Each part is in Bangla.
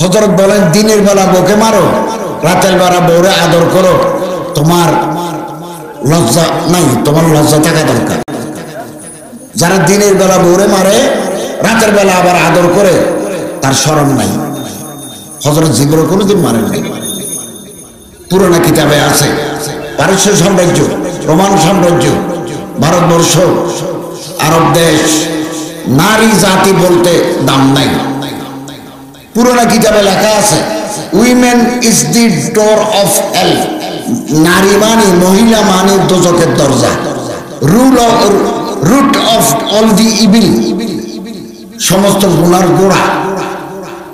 হযরত বলেন দিনের বেলা বউকে মারো, রাতের বেলা বউরে আদর করো, তোমার লজ্জা নাই? তোমার লজ্জা থাকা দরকার। যারা দিনের বেলা বউরে মারে, রাতের বেলা আবার আদর করে, তার শরম নাই। হযরত জিবরও কোনোদিন মারেন নাই। পুরানা কিতাবে আছে পারস্য সাম্রাজ্য, রোমান সাম্রাজ্য, ভারতবর্ষ, আরব দেশ, নারী জাতি বলতে দাম নাই। পুরানা কিতাবে লেখা আছে women is the door of hell. নারী মানে, মহিলা মানে দোজখের দরজা। Root of all the evil, সমস্ত গুনার গোড়া।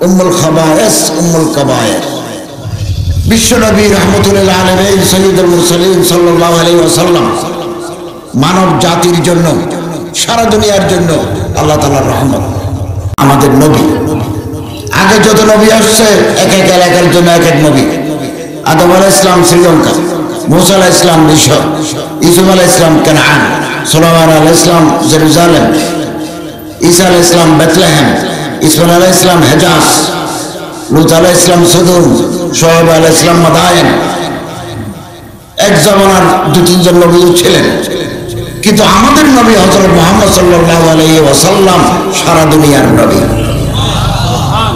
উম্মুল খাবায়েস, উম্মুল কাবায়ের। বিশ্বনবী রাহমাতুল্লিল আলামিন সাইয়্যিদুল মুরসালিন সাল্লাল্লাহু আলাইহি ওয়াসাল্লাম মানব জাতির জন্য, সারা দুনিয়ার জন্য আল্লাহ তাআলার রহমত। আমাদের নবী, আগে যত নবী আসছে এক এক এলাকার জন্য এক এক নবী। আদম আলাইহিস সালাম শ্রীলঙ্কা, মুসা আলাইহিস সালাম মিশর, ইউসুফ আলাইহিস সালাম কানান, সুলাইমান আলাইহিস সালাম জেরুজালেম, ঈসা আলাইহিস সালাম বেথলেহেম, ইসমাঈল আলাইহিস সালাম হেজাজ, লূত আলাইহিস সালাম সদুম, শুআয়ব আলাইহিস সালাম মাদায়েন। এক জামানার দু তিনজন নবী ছিলেন, কিন্তু আমাদের নবী হযরত মুহাম্মদ সাল্লাল্লাহু আলাইহি ওয়াসাল্লাম সারা দুনিয়ার নবী।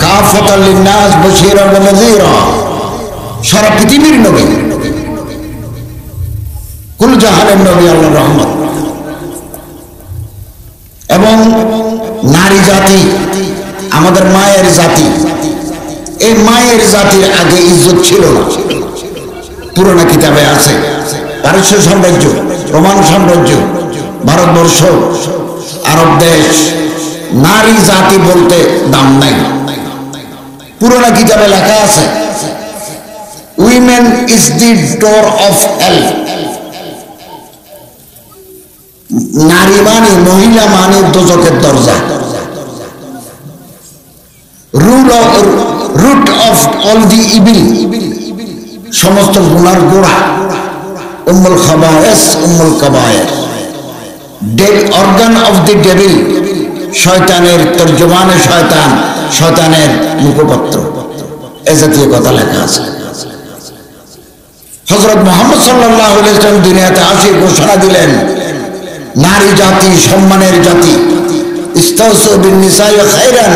কাফাতাল লিন্নাস বাশীরান ওয়া নাযীরা, সারা পৃথিবীর নবী, কুল জাহানের নবী, আল্লাহর রহমত। এবং নারী জাতি আমাদের মায়ের জাতি। এই মায়ের জাতির আগে ইজ্জত ছিল না। পুরানা কিতাবে আছে পারস্য সাম্রাজ্য, রোমান সাম্রাজ্য, ভারতবর্ষ, আরব দেশ, নারী জাতি বলতে দাম নাই। পুরানা কিতাবে লেখা আছে women is the door of hell. নারী মানে, মহিলা মানে দোজখের দরজা। Root of all the evil, সমস্ত গুনার গোড়া। উম্মুল খাবায়েস, উম্মুল কাবায়ের। Dead organ of the devil, শয়তানের তর্জমানে শয়তান, শয়তানের মুখপত্র। এ জাতীয় কথা লেখা আছে। হযরত মুহাম্মদ সাল্লাল্লাহু আলাইহি ওয়াসাল্লাম দুনিয়াতে আসে ঘোষণা দিলেন নারী জাতি সম্মানের জাতি। ইস্তাউসু বিন নিসাই খায়রান,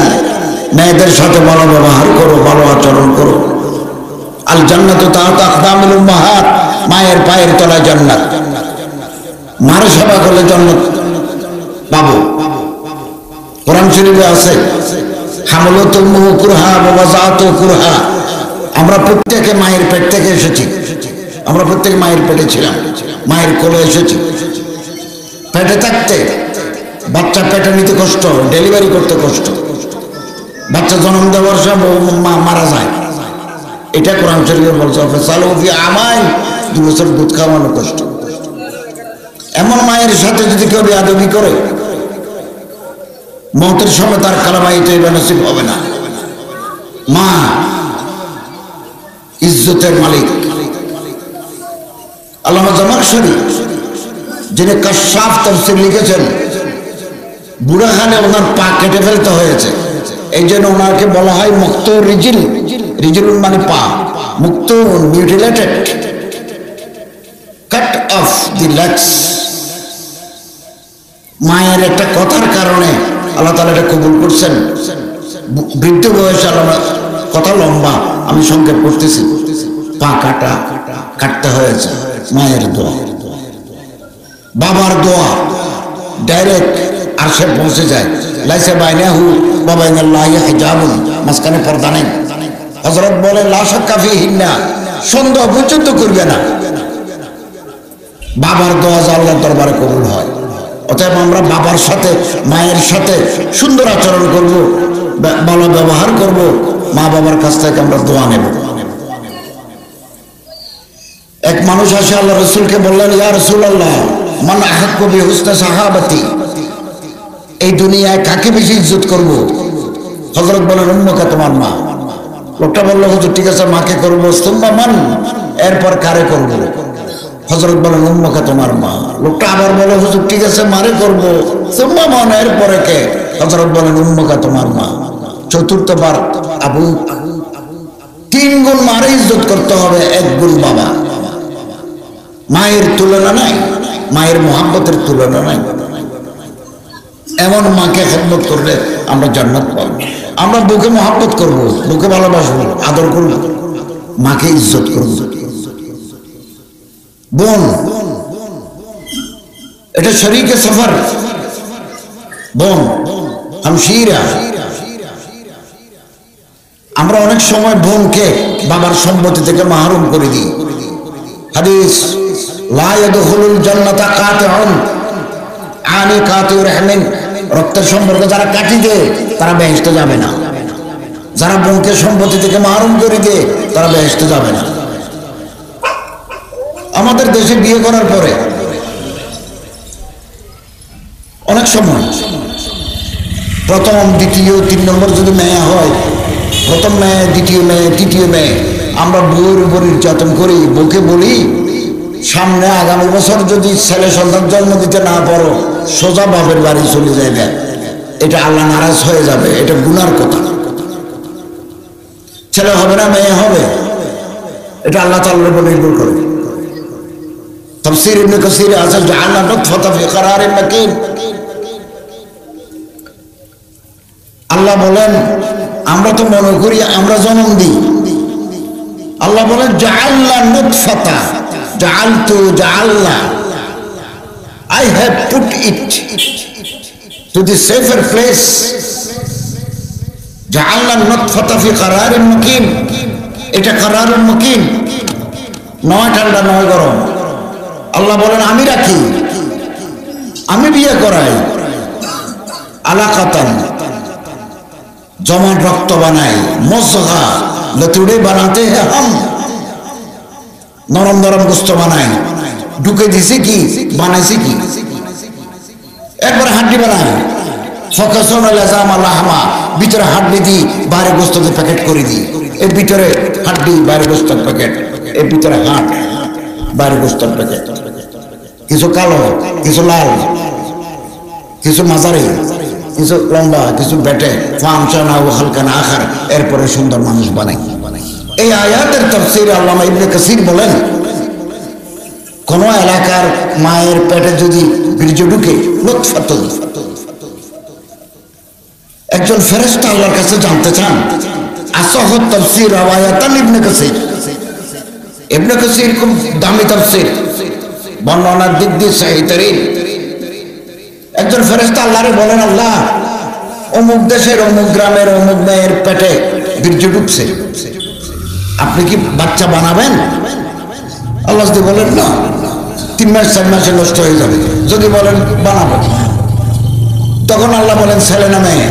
মেয়েদের সাথে ভালো ব্যবহার করো, ভালো আচরণ করো। আল জান্নাতু তাহতা আকদামিল উম্মাহাত, মায়ের পায়ের তলায় জান্নাত। মার সেবা করলে জান্নাত পাবো। কোরআন শরীফে আছে হামলাতুল কুরহা ওয়া ওয়াযাতু কুরহা। আমরা প্রত্যেকে মায়ের পেট থেকে এসেছি। আমরা প্রত্যেকে মায়ের পেটে ছিলাম, মায়ের কোলে এসেছি। পেটে থাকতে বাচ্চা পেটে নিতে কষ্ট, ডেলিভারি করতে কষ্ট, বাচ্চা জন্ম দেওয়ার সময় মা মারা যায়। এটা কোরআন শরীফে বলছে আমায় 2 বছর দুধ খাওয়ানো কষ্ট। এমন মায়ের সাথে যদি কেউ বেয়াদবি করে, মওতের সময় তার কালামাই তৈবা নসিব হবে না। মা ইজ্জতের মালিক। আল্লামা জামাখশরী যিনি কাশফ তাফসীর লিখেছেন, বুড়াখানে ওনার পা কেটে ফেলতে হয়েছে, এই জন্য ওনাকে বলা হয় মুক্তুর রিজিল। রিজিল মানে পা, মুক্তুর mutilated, cut off the legs. মায়ের একটা কথার কারণে আল্লাহ তাআলা এটা কবুল করছেন। বৃদ্ধ বয়সে আল্লাহ, কথা লম্বা, আমি সংক্ষেপ করতেছি। পা কাটতে হয়েছে, মায়ের দোয়া, বাবার দোয়া ডাইরেক্ট আরশে পৌঁছে যায়। লাইসা বাইনাহু ওয়া বাইনাল্লাহি হিজাবুন, মাঝখানে পর্দা নেই। হযরত বলে লা শাক্কা ফিহিন্না, সন্দেহ পর্যন্ত করবে না। বাবার দোয়া আল্লাহর দরবারে কবুল হয়। অতএব আমরা বাবার সাথে, মায়ের সাথে সুন্দর আচরণ করব, ভালো ব্যবহার করব। মা বাবার কাছ থেকে আমরা দোয়া নেব। এক মানুষ আসে আল্লাহ রাসূলকে বললেন, ইয়া রাসূলুল্লাহ মান আহাক্কু বিহুসনি সাহাবাতি, এই দুনিয়ায় কাকে বেশি ইজ্জত করব? হযরত বলেন উম্মুকা, তোমার মা। লোকটা বলল, হুজুর ঠিক আছে মাকে করব, সুম্মা মান, এরপর কারে করব? হযরত বলেন উম্মুকা, তোমার মা। লোকটা আবার বলে, হুজুর ঠিক আছে মারে করব, সুম্মা মান, এরপরে কে? হযরত বলেন উম্মুকা, তোমার মা। চতুর্থবার আবু, 3 গুণ মারে ইজ্জত করতে হবে, 1 গুণ বাবা। মায়ের তুলনা নাই, মায়ের মোহাব্বতের তুলনা নাই। এমন মাকে খেদমত করলে আমরা জান্নাত পাবো। আমরা বুকে মোহাব্বত করব, বুকে ভালোবাসবো, আদর করব, মাকে ইজ্জত করব। বোন এটা শরীকে সফর, বোন হামশিরা। আমরা অনেক সময় বোনকে বাবার সম্পত্তি থেকে মাহরুম করে দিই। হাদিস, লা ইয়াদখুলুল জান্নাতা কাতিউন আনি কাতিউর রাহমিন। রক্তের সম্পর্ক যারা কাটি দেয় তারা বেহেশতে যাবে না। যারা বোনকে সম্পত্তি থেকে মাহরুম করে দেয় তারা বেহেশতে যাবে না। আমাদের দেশে বিয়ে করার পরে অনেক সময় প্রথম, দ্বিতীয়, 3 নম্বর যদি মেয়ে হয়, প্রথম মেয়ে, দ্বিতীয় মেয়ে, তৃতীয় মেয়ে, আমরা বউয়ের উপর নির্যাতন করি। বউকে বলি, সামনে আগামী বছর যদি ছেলে সন্তান জন্ম দিতে না পারো, সোজা বাপের বাড়ি চলে যাবে। এটা আল্লাহ নারাজ হয়ে যাবে, এটা গুনার কথা। ছেলে হবে না মেয়ে হবে, এটা আল্লাহ তাআলার উপর নির্ভর করে। তাফসীর ইবনে কাসীর আছে, জাআলনা নুতফাতান ফি ক্বারারিন মাকিন। আল্লাহ বলেন, আমরা তো মনে করি আমরা জন্ম দিই। আল্লাহ বলেন জাআলনা নুতফাতা, জাআলতু, জাআলনা, I have put it to the safer place. জাআলনা নুতফাতা ফি ক্বারারিন মাকিন। এটা ক্বারারুন মাকিন, নয় ঠান্ডা নয় গরম। আল্লাহ বলেন আমি রাখি, আমি বিয়ে করাই। আলাকাতান, জমান রক্ত বানাই। মুজগা, লতুড়ে বানাতে হ্যাঁ হাম, নরম নরম গোস্ত বানাই। ঢুকে দিছি কি, বানাইছি কি? একবার হাড্ডি বানাই। ফকাসন লাজাম লাহমা, ভিতরে হাড্ডি দিই, বাইরে গোস্ত দিয়ে প্যাকেট করে দিই। এর ভিতরে হাড্ডি, বাইরে গোস্তের প্যাকেট। এর ভিতরে হাট, বাইরে গোস্তের প্যাকেট। কিছু কালো, কিছু লাল, কিছু মাঝারি, কিছু লম্বা, কিছু বেটে, ফাংশন ও হালকা না আখার। এরপরে সুন্দর মানুষ বানাই। এই আয়াতের তাফসীরে আল্লামা ইবনে কাসীর বলেন, কোন এলাকার মায়ের পেটে যদি বীর্য ঢুকে, লুতফাতুন, একজন ফেরেশতা আল্লাহর কাছে জানতে চান। আসহ তাফসীর রাওয়ায়াতান ইবনে কাসীর। ইবনে কাসীর খুব দামি তাফসীর, বর্ণনার দিক দিয়ে সহিহ তরিন। একজন ফেরেশতা আল্লাহরে বলেন, আল্লাহ, অমুক দেশের অমুক গ্রামের অমুক মেয়ের পেটে বীর্য ঢুকছে, আপনি কি বাচ্চা বানাবেন? আল্লাহ যদি বলেন না, 3 মাস 4 মাসে নষ্ট হয়ে যাবে। যদি বলেন বানাবো, তখন আল্লাহ বলেন ছেলে না মেয়ে,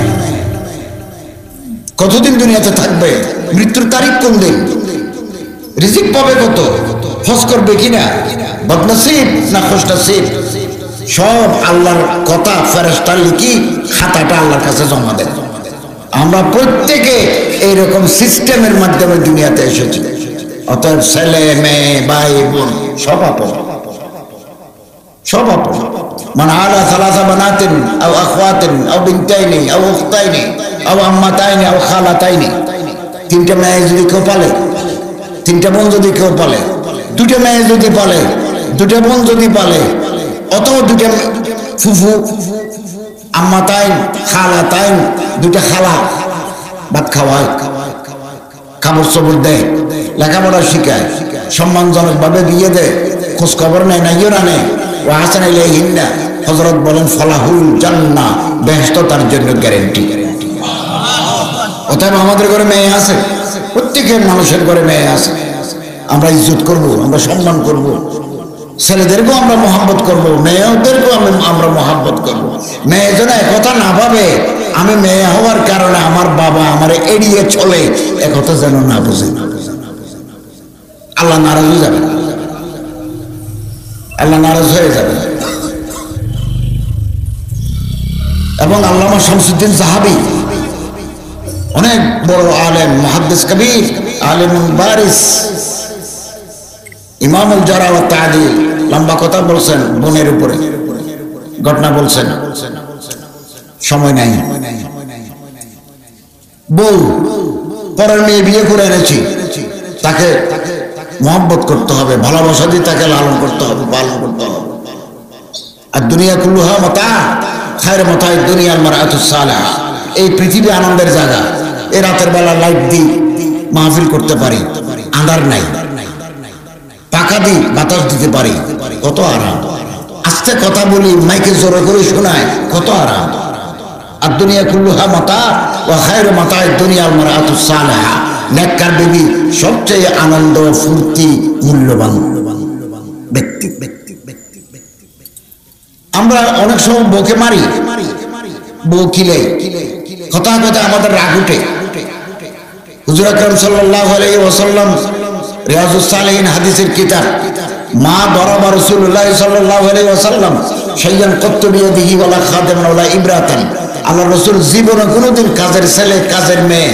কতদিন দুনিয়াতে থাকবে, মৃত্যুর তারিখ কোন দিন, রিজিক পাবে কত, হজ করবে কিনা, বদনসিব না খুশনসিব, সব আল্লাহর কথা ফেরেশতা লিখি খাতাটা আল্লাহর কাছে জমা দেন। আমরা প্রত্যেকে এইরকম সিস্টেমের মাধ্যমে দুনিয়াতে এসেছি। অতএব ছেলে মেয়ে ভাই বোন সব আপন, সব আপন। মান আলা সালাসা বানাতিন আও আখওয়াতিন আও বিনতাইনি আও উখতাইনি আও আম্মাতাইনি আও খালাতাইনি। 3টা মেয়ে যদি কেউ পালে, 3টা বোন যদি কেউ পালে, 2টা মেয়ে যদি পালে, 2টা বোন যদি পালে, অথবা 2টা ফুফু, আম্মাতাইন, খালাতাইন, 2টা খালা ভাত খাওয়ায়, কাপড় চোপড় দেয়, লেখাপড়া শিখায়, সম্মানজনক ভাবে বিয়ে দেয়, খোঁজ খবর নেয় না, ইয়ে না নেয়। ও হাসান ইলাইহিন্না, হযরত বলেন ফালাহুল জান্নাহ, বেহেশত তার জন্য গ্যারান্টি। অতএব আমাদের ঘরে মেয়ে আছে, প্রত্যেকের মানুষের ঘরে মেয়ে আছে। আমরা ইজ্জত করব, আমরা সম্মান করব, ছেলেদেরকেও আমরা মহব্বত করব, মেয়েদেরকেও আমরা মহব্বত করব। মেয়ে যেন একথা না ভাবে আমি মেয়ে হওয়ার কারণে আমার বাবা আমার এড়িয়ে চলে, একথা যেন না বুঝে। আল্লাহ নারাজ হয়ে যাবে, আল্লাহ নারাজ হয়ে যাবে। এবং আল্লামা শামসুদ্দিন যাহাবী অনেক বড় আলেম, মুহাদ্দিস কবির, আলিমুল বারিস, ইমামুল জারহ ওয়া তা'দীল, লম্বা কথা বলছেন বোনের উপরে, ঘটনা বলছেন, সময় নাই। বউ পরের মেয়ে বিয়ে করে এনেছি, তাকে মহব্বত করতে হবে, ভালোবাসা দিয়ে তাকে লালন করতে হবে, পালন করতে হবে। আর দুনিয়া কুল্লুহা মাতা, খায়র মাতায়ে দুনিয়াল মারআতুস সালিহা। এই পৃথিবী আনন্দের জায়গা। এই রাতের বেলা লাইট দি মাহফিল করতে পারি, আঁধার নাই, পাকা দি বাতাস দিতে পারি, কত আরাম। আস্তে কথা বলি, মাইকে জোরে করে শোনায়, কত আরাম। আর দুনিয়া কুল্লুহা মাতা ওয়া খায়রু মাতায়ে দুনিয়াল মারআতুস সালিহা। নেককার বিবি সবচেয়ে আনন্দ, ফুর্তি, মূল্যবান ব্যক্তি। আমরা অনেক সময় বউকে মারি, বউ কিলে কথা কথা আমাদের রাগ উঠে। হুজুর আকরাম সাল্লাল্লাহু আলাইহি ওয়াসাল্লাম রিয়াজুস সালিহিন হাদিসের কিতাব, মা দরাবা রাসূলুল্লাহ সাল্লাল্লাহু আলাইহি ওয়াসাল্লাম শাইয়ান কত্তু বিয়াদিহি ওয়ালা খাদেমান ওয়ালা ইবরাতান। আল্লাহ রাসূল জীবনে কোনোদিন কাজের ছেলে কাজের মেয়ে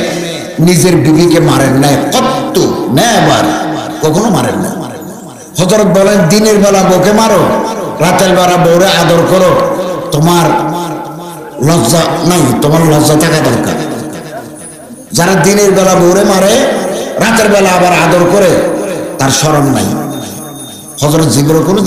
নিজের বিবিকে মারেন নাই, কত্তু নেবার, কখনো মারেন না। হযরত বলেন, দিনের বেলা বউকে মারো, রাতের বেলা বউরে আদর করো, তোমার লজ্জা নাই? তোমার লজ্জা থাকা দরকার। যারা দিনের বেলা বউরে মারে, রাতের বেলা আবার আদর করে, তার শরম নাই। হযরত জিবর কোন